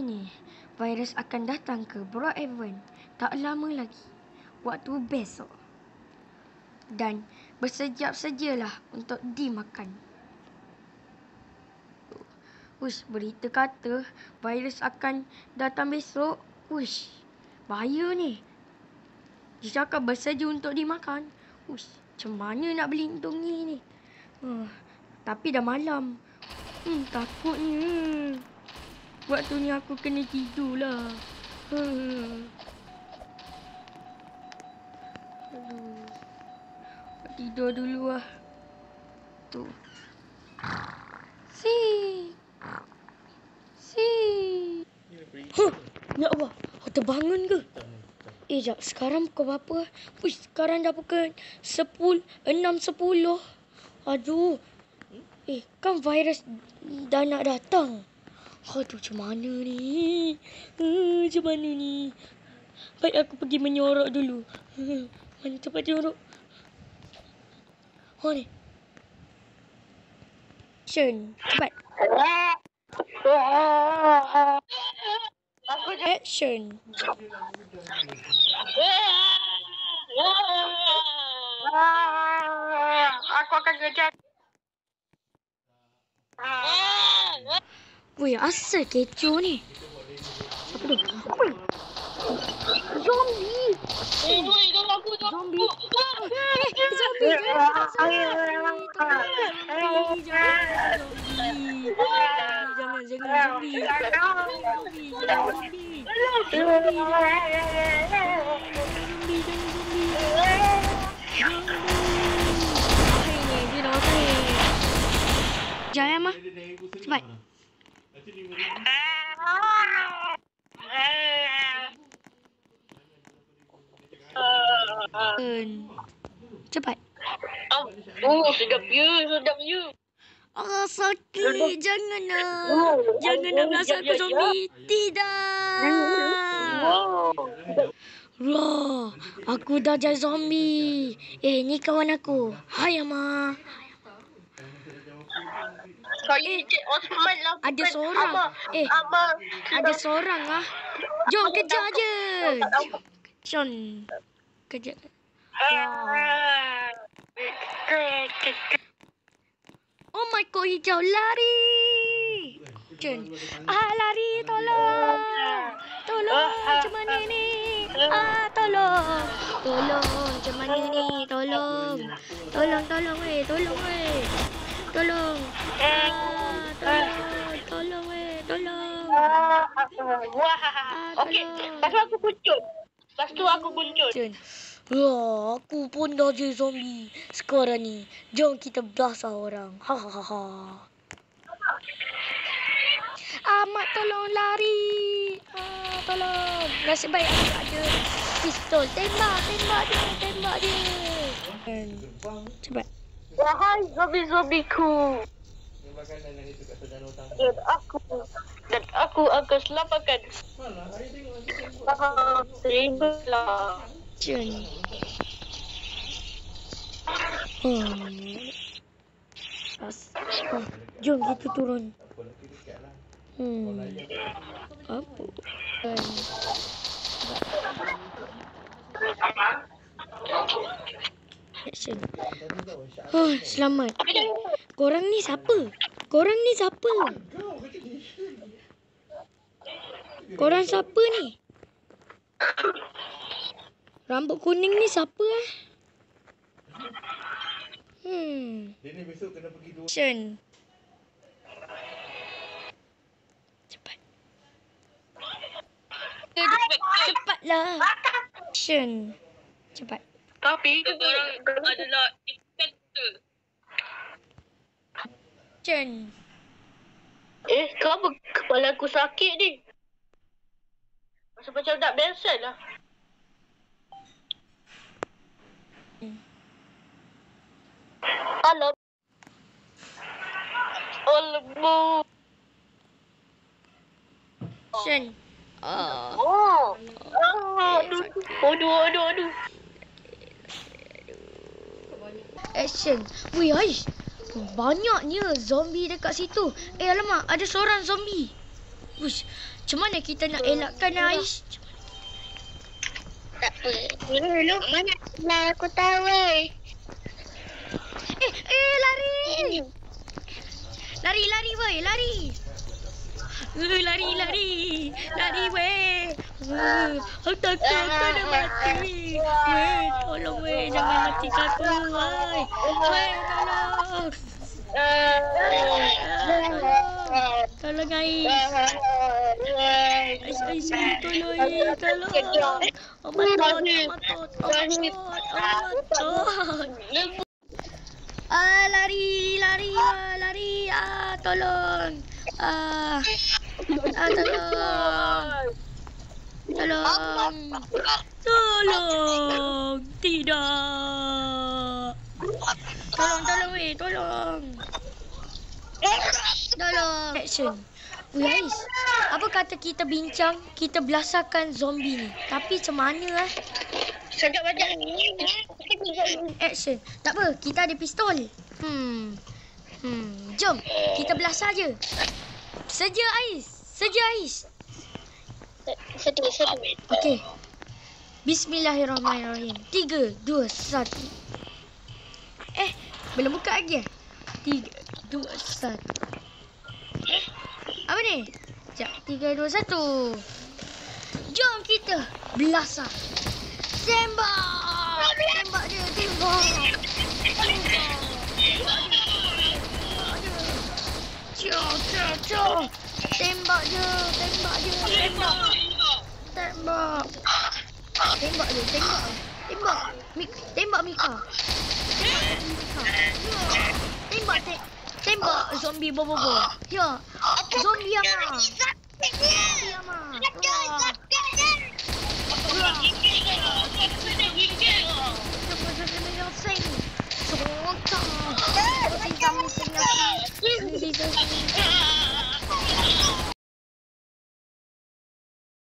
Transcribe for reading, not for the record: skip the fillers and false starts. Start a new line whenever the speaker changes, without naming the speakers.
ini, virus akan datang ke Brookhaven tak lama lagi, waktu besok. Dan bersedia sedialah untuk dimakan. Ush, berita kata virus akan datang besok. Ush, bahaya ni. Dia cakap bersedia untuk dimakan. Ush, macam mana nak berlindungi ni? Tapi dah malam. Takutnya. Waktu ni aku kena tidur lah. Aduh. Tidur dulu lah. Tu. Si. Ya Allah. Terbangun ke? Jap. Sekarang pukul berapa? Sekarang dah pukul 6.10. Aduh. Kan virus dah nak datang. Aduh, macam mana ni? Macam mana ni? Baik aku pergi menyorok dulu. Mana tempat nyorok? Ni. Action. Cepat. Action.
Aku akan kejar.
Weh, asal kecoh ni? Apa tu? Zombie!
Tolong aku,
Zombie! Jangan mah. Cepat. Cepat.
Sedap you.
Sakit. Jangan nak. Jangan nak rasa aku zombie. Tidak. Wah, aku dah jadi zombie. Ni kawan aku. Hai, Ama. Ada seorang. Ada seorang lah. Jom kejar je. Jom. Kejar. Oh my god, hijau. Lari. Jom. Lari. Tolong. Macam mana ni? Tolong. Macam mana ni? Tolong. Tolong weh. Tolong.
Okey, lepas tu aku muncul.
Aku pun dah jadi zombie sekarang ni. Jom kita belasah orang. Amat, tolong lari. Tolong. Nasib baik aku ada pistol. Tembak dia. Cepat.
Wahai zombie-zombiku. Dan aku akan selamatkan. Terimalah.
Jom kita turun. Apa? Action. Selamat. Korang ni siapa? Korang siapa ni? Rambut kuning ni siapa Action. Cepat. Cepatlah. Action. Cepat.
Tapi orang adalah inspector.
Action.
Kenapa kepala aku sakit ni? Macam tak biasa lah. Alam.
Action.
Aduh.
Action. Wih, Aish. Banyaknya zombie dekat situ. Alamak, ada seorang zombie. Ush, Macam mana kita nak elakkan Ais?
Tak apa. Mana lah aku tahu eh.
Lari! Lari weh, lari! Lari weh! Aku takut kena mati. Weh, tolong weh, jangan matikan aku weh. Weh, tolong. Tolong Ais. Ais, tolong Ais, tolong. Matot. Lari. Tolong. Tolong. Tidak. Tolong weh, tolong. Action. Ais, apa kata kita bincang, kita belasakan zombie ni. Tapi macam mana
Sedap macam ni.
Action. Tak apa, kita ada pistol. Jom, kita belas saja. Sedia Ais.
Sedih.
Okey. Bismillahirrahmanirrahim. 3, 2, 1. Belum buka lagi 3, 2, 1. Apa ni? Sekejap. 3, 2, 1. Jom kita belasah. Tembak dia. Cok. Tembak dia. Tembak Mika. Tembak zombie bobo. Ya. Zombie ama.